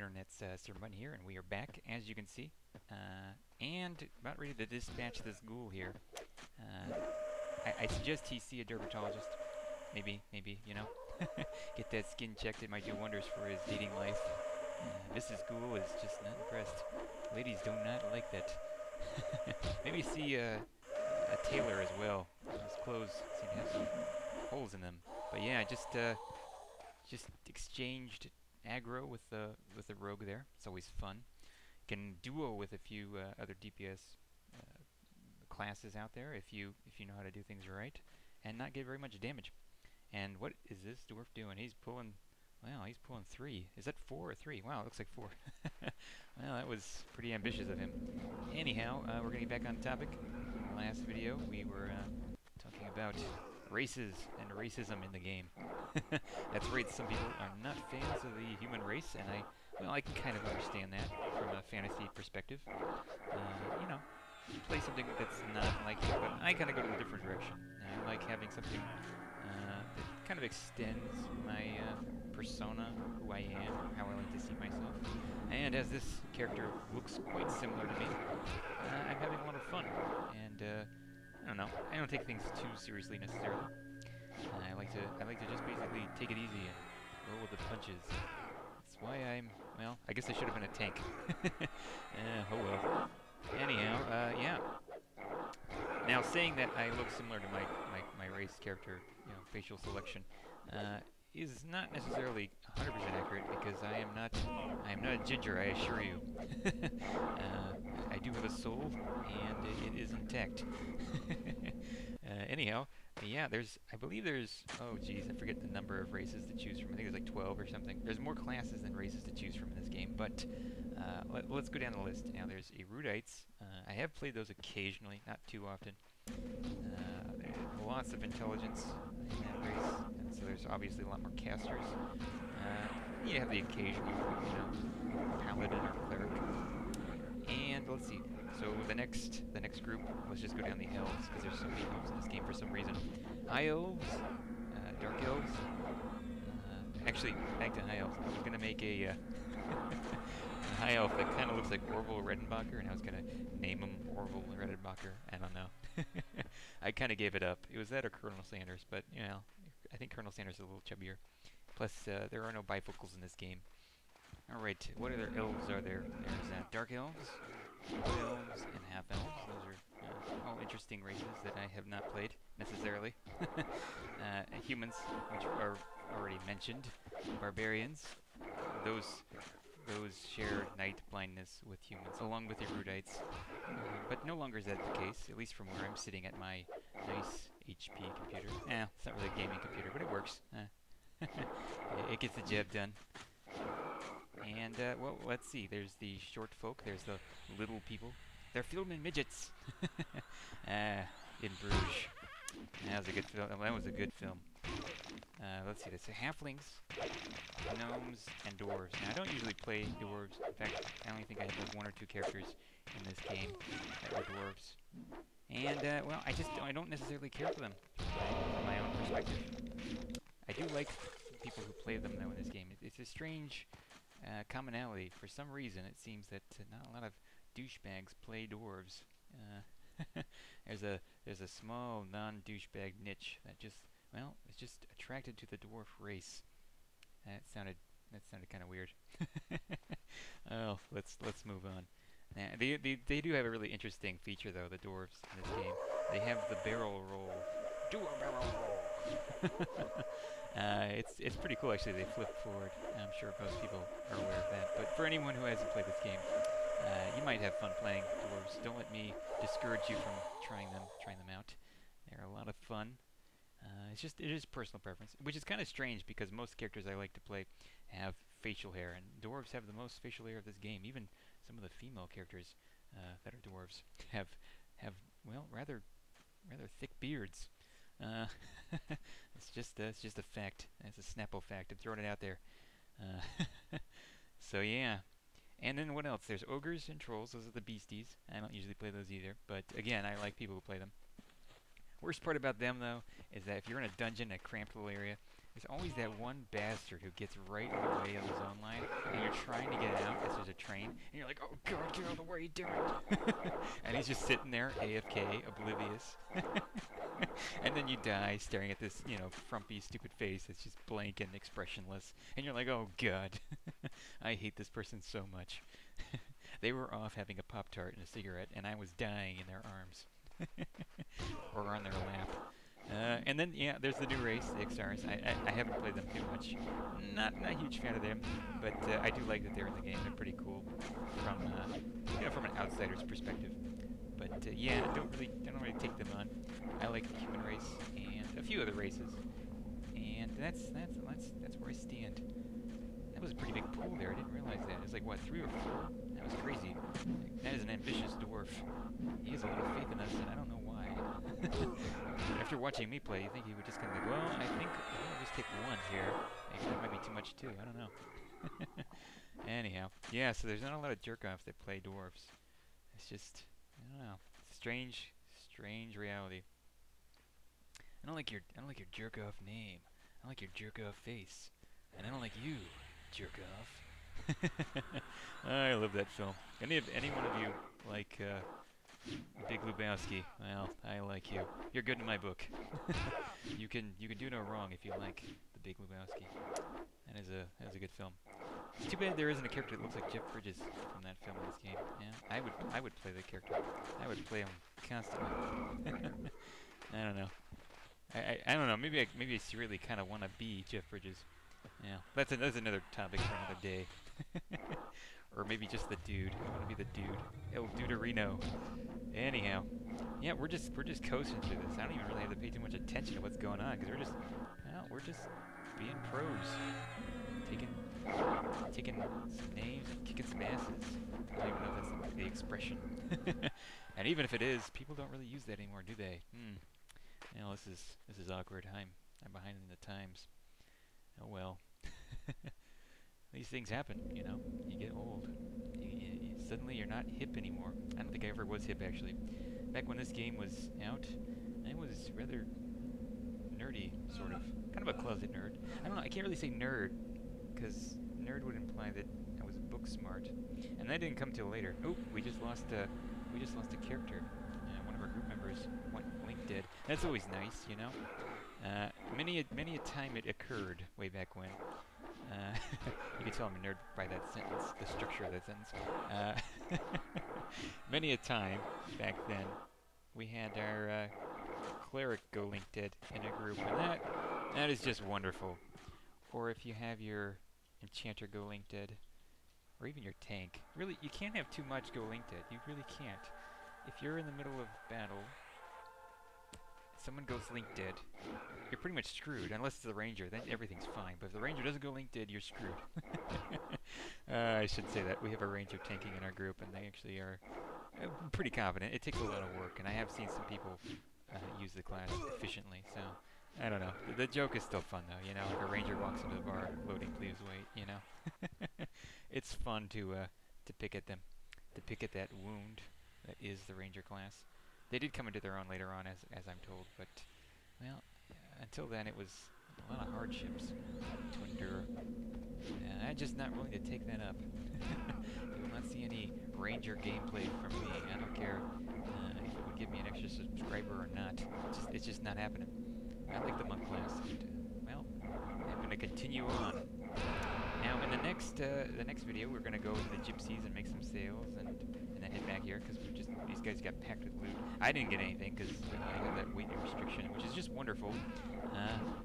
Internet's server button here, and we are back, as you can see, and about ready to dispatch this ghoul here. I suggest he see a dermatologist. Maybe, you know, get that skin checked. It might do wonders for his dating life. Mrs. Ghoul is just not impressed. Ladies do not like that. Maybe see a tailor as well. His clothes seem to have some holes in them. But yeah, just exchanged aggro with the rogue there. It's always fun. Can duo with a few other DPS classes out there if you know how to do things right, and not get very much damage. And what is this dwarf doing? He's pulling. Wow, he's pulling 3. Is that 4 or 3? Wow, it looks like 4. Well, that was pretty ambitious of him. Anyhow, we're gonna get back on topic. Last video we were talking about races and racism in the game. That's right, some people are not fans of the human race, and I can kind of understand that from a fantasy perspective. You know, you play something that's not like it, but I kind of go to a different direction. I like having something that kind of extends my persona, who I am, how I like to see myself. And as this character looks quite similar to me, I'm having a lot of fun. And I don't know, I don't take things too seriously necessarily. I like to just basically take it easy and roll with the punches. That's why well, I guess I should have been a tank. Oh well. Anyhow, yeah. Now, saying that I look similar to my race character, you know, facial selection, is not necessarily 100% accurate, because I am not a ginger, I assure you. I do have a soul, and it is intact. Anyhow, yeah, I believe there's, oh geez, I forget the number of races to choose from. I think there's like 12 or something. There's more classes than races to choose from in this game, but let's go down the list. Now, there's erudites. I have played those occasionally, not too often. Lots of intelligence in that race, and so there's obviously a lot more casters. You have the occasional, you know, paladin or cleric. And let's see. So the next group, let's just go down the elves, because there's so many elves in this game for some reason. High elves, dark elves. Actually, back to high elves. I was gonna make a high elf that kind of looks like Orville Redenbacher, and I was gonna name him Orville Redenbacher. I don't know. I kind of gave it up. It was that or Colonel Sanders, but you know, I think Colonel Sanders is a little chubbier. Plus, there are no bifocals in this game. Alright, what other elves are there? There's dark elves, wood elves, and half elves. Those are all interesting races that I have not played, necessarily. Humans, which are already mentioned. Barbarians, those share night blindness with humans, along with erudites. But no longer is that the case, at least from where I'm sitting at my nice HP computer. It's not really a gaming computer, but it works. It gets the job done. And, well, let's see. There's the short folk. There's the little people. They're filming midgets. In Bruges. That was a good film. That was a good film. Let's see. There's halflings, gnomes, and dwarves. Now, I don't usually play dwarves. In fact, I only think I have like 1 or 2 characters in this game that are dwarves. And, well, I don't necessarily care for them from my own perspective. I do like people who play them, though, in this game. It's a strange commonality. For some reason, it seems that not a lot of douchebags play dwarves. There's a small non-douchebag niche that just, well, is just attracted to the dwarf race. That sounded kind of weird. Oh, let's move on. Now, they do have a really interesting feature, though, the dwarves in this game. They have the barrel roll. Do a barrel roll. It's pretty cool, actually. They flip forward. I'm sure most people are aware of that. But for anyone who hasn't played this game, you might have fun playing dwarves. Don't let me discourage you from trying them out. They're a lot of fun. It is personal preference, which is kind of strange because most characters I like to play have facial hair, and dwarves have the most facial hair of this game. Even some of the female characters that are dwarves have well, rather thick beards. It's just a fact. It's a Snapple fact. I'm throwing it out there. So yeah. And then what else? There's ogres and trolls. Those are the beasties. I don't usually play those either, but again, I like people who play them. Worst part about them, though, is that if you're in a dungeon, a cramped little area, there's always that one bastard who gets right in the way of the zone line, and you're trying to get out as there's a train, and you're like, oh god, get out of the way, damn it! And he's just sitting there, AFK, oblivious. And then you die, staring at this, you know, frumpy, stupid face that's just blank and expressionless. And you're like, oh god, I hate this person so much. They were off having a Pop-Tart and a cigarette, and I was dying in their arms. Or on their lap. And then, yeah, there's the new race, the XRs. I haven't played them too much. Not a huge fan of them, but I do like that they're in the game. They're pretty cool from, you know, from an outsider's perspective. But yeah, I don't really take them on. I like the human race and a few other races, and that's where I stand. That was a pretty big pool there. I didn't realize that. It was like what, 3 or 4? That was crazy. That is an ambitious dwarf. He has a little faith in us, and I don't know why. After watching me play, you think he would just kind of like, well, I think I'll just take 1 here. Maybe that might be too much too. I don't know. Anyhow, yeah. So there's not a lot of jerk-offs that play dwarves. It's just, I don't know, strange reality. I don't like your jerk-off name. I don't like your jerk-off face, and I don't like you, jerk-off. I love that film. Any one of you like Big Lebowski? Well, I like you. You're good in my book. You can do no wrong if you like the Big Lebowski. That is a good film. It's too bad there isn't a character that looks like Jeff Bridges from that film in this game. Yeah, I would play that character. I would play him constantly. I don't know. I don't know. Maybe I really kind of want to be Jeff Bridges. Yeah, that's another topic for another day. Or maybe just the dude. I want to be the dude. El Duderino. Anyhow, yeah, we're just coasting through this. I don't even really have to pay too much attention to what's going on because we're just being pros, taking some names and kicking some asses. I don't even know if that's the expression. And even if it is, people don't really use that anymore, do they? You know, this is awkward. I'm behind in the times. Oh well. These things happen, you know. You get old. Suddenly you're not hip anymore. I don't think I ever was hip, actually. Back when this game was out, I was rather nerdy, sort of. Kind of a closet nerd. I don't know, I can't really say nerd, because nerd would imply that I was book smart. And that didn't come till later. Oh, we just lost a character. One of our group members went blink dead. That's always nice, you know. Many a time it occurred way back when. You can tell I'm a nerd by that sentence, the structure of that sentence. Many a time back then, we had our cleric go link dead in a group, and that is just wonderful. Or if you have your enchanter go link dead, or even your tank. Really, you can't have too much go link dead. You really can't. If you're in the middle of battle, someone goes link dead, you're pretty much screwed, unless it's the ranger, then everything's fine. But if the ranger doesn't go link dead, you're screwed. I should say that. We have a ranger tanking in our group, and they actually are pretty competent. It takes a lot of work, and I have seen some people use the class efficiently, so I don't know. The joke is still fun, though, you know, like a ranger walks into the bar, loading, please wait, you know. It's fun to pick at them, to pick at that wound that is the ranger class. They did come into their own later on, as I'm told, but, well, until then it was a lot of hardships to endure. And I'm just not willing to take that up. You will not see any ranger gameplay from me. I don't care if it would give me an extra subscriber or not. It's just not happening. I like the monk class, and, well, I'm going to continue on. Now, in the next video, we're going to go to the gypsies and make some sales, and then head back here, because these guys got packed with loot. I didn't get anything, because I have that weight restriction, which is just wonderful,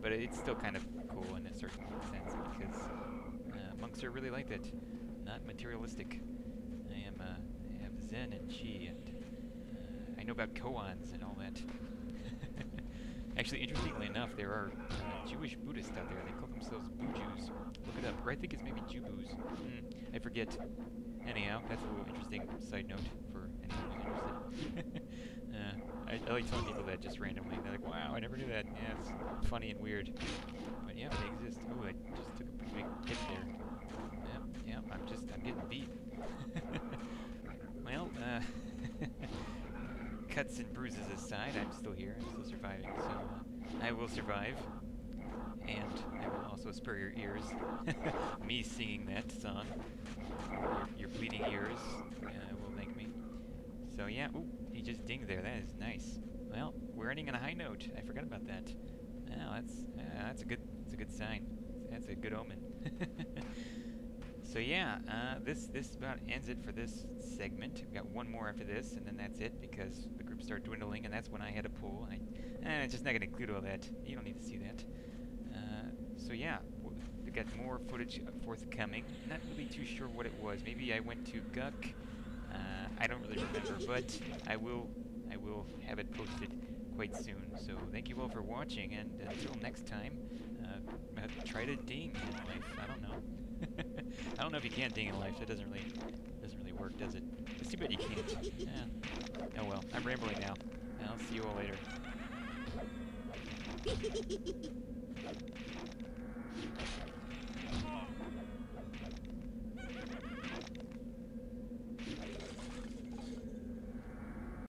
but it's still kind of cool in a certain sense, because monks are really like that, not materialistic. I have Zen and Chi, and I know about koans and all that. Actually, interestingly enough, there are Jewish Buddhists out there. They call themselves Bujus. Look it up. Or I think it's maybe Jubus. I forget. Anyhow, that's a little interesting side note for anyone who's interested. I like telling people that just randomly. They're like, wow, I never knew that. Yeah, it's funny and weird. But yeah, they exist. Oh, I just took a pretty big hit there. Yeah, I'm getting beat. Well, cuts and bruises aside, I'm still here. I'm still surviving, so I will survive. And I will also spare your ears, me singing that song. Your bleeding ears will thank me. So yeah, ooh, he just dinged there. That is nice. Well, we're ending on a high note. I forgot about that. Well, that's a good sign. That's a good omen. So yeah, this about ends it for this segment. We've got one more after this, and then that's it because the group started dwindling, and that's when I had a pull. It's just not going to include all that. You don't need to see that. So yeah, we've got more footage forthcoming. Not really too sure what it was. Maybe I went to Guck. I don't really remember, but I will have it posted quite soon. So thank you all for watching, and until next time, try to ding in life. I don't know. I don't know if you can ding in life. That doesn't really work, does it? It's too bad you can't. Yeah. Oh well. I'm rambling now. I'll see you all later.